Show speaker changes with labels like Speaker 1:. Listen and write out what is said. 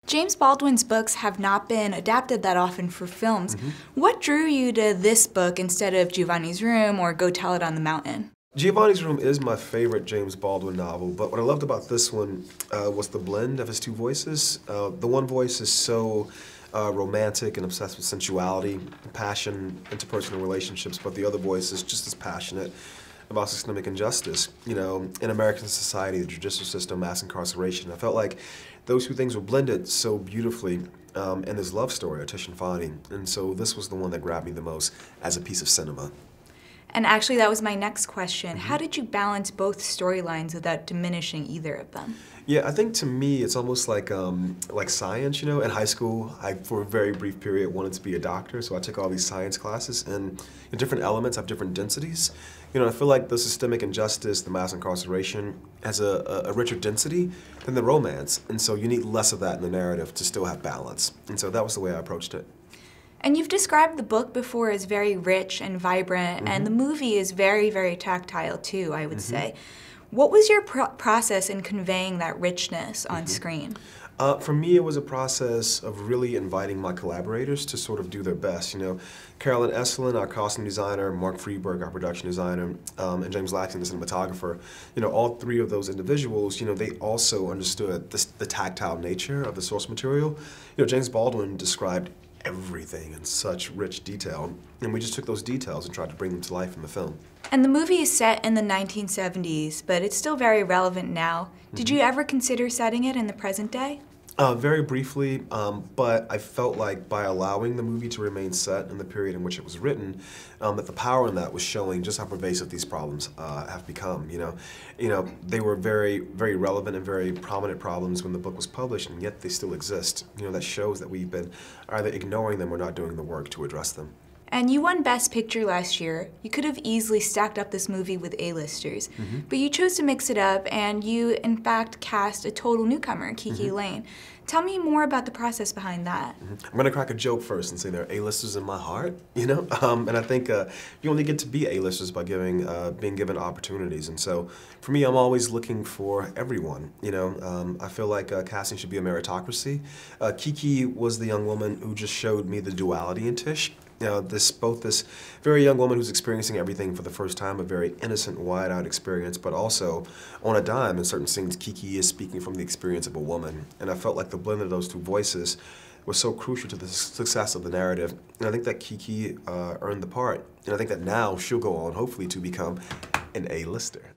Speaker 1: James Baldwin's books have not been adapted that often for films. What drew you to this book instead of Giovanni's Room or Go Tell It on the Mountain?
Speaker 2: Giovanni's Room is my favorite James Baldwin novel, but what I loved about this one was the blend of his two voices. The one voice is so romantic and obsessed with sensuality, passion, interpersonal relationships, but the other voice is just as passionate about systemic injustice. You know, in American society, the judicial system, mass incarceration. I felt like those two things were blended so beautifully in this love story of Tish and Fonnie, and so this was the one that grabbed me the most as a piece of cinema.
Speaker 1: And actually, that was my next question. How did you balance both storylines without diminishing either of them?
Speaker 2: Yeah, I think to me, it's almost like science, you know. In high school, I, for a very brief period, wanted to be a doctor, so I took all these science classes, and different elements have different densities. You know, I feel like the systemic injustice, the mass incarceration, has a richer density than the romance, and so you need less of that in the narrative to still have balance. And so that was the way I approached it.
Speaker 1: And you've described the book before as very rich and vibrant, and the movie is very, very tactile too, I would say. What was your process in conveying that richness on screen?
Speaker 2: For me, it was a process of really inviting my collaborators to sort of do their best. You know, Carolyn Esselin, our costume designer, Mark Freeberg, our production designer, and James Laxton, the cinematographer. You know, all three of those individuals, you know, they also understood the tactile nature of the source material. You know, James Baldwin described everything in such rich detail, and we just took those details and tried to bring them to life in the film.
Speaker 1: And the movie is set in the 1970s, but it's still very relevant now. Did you ever consider setting it in the present day?
Speaker 2: Very briefly, but I felt like by allowing the movie to remain set in the period in which it was written, that the power in that was showing just how pervasive these problems have become. You know, they were very, very relevant and very prominent problems when the book was published, and yet they still exist. You know, that shows that we've been either ignoring them or not doing the work to address them.
Speaker 1: And you won Best Picture last year. You could have easily stacked up this movie with A-listers, but you chose to mix it up, and you, in fact, cast a total newcomer, Kiki Lane. Tell me more about the process behind that.
Speaker 2: I'm gonna crack a joke first and say there are A-listers in my heart, you know? And I think you only get to be A-listers by being given opportunities. And so, for me, I'm always looking for everyone, you know? I feel like casting should be a meritocracy. Kiki was the young woman who just showed me the duality in Tish. You know, both this very young woman who's experiencing everything for the first time, a very innocent, wide-eyed experience, but also on a dime in certain scenes, Kiki is speaking from the experience of a woman. And I felt like the blend of those two voices was so crucial to the success of the narrative. And I think that Kiki earned the part. And I think that now she'll go on, hopefully, to become an A-lister.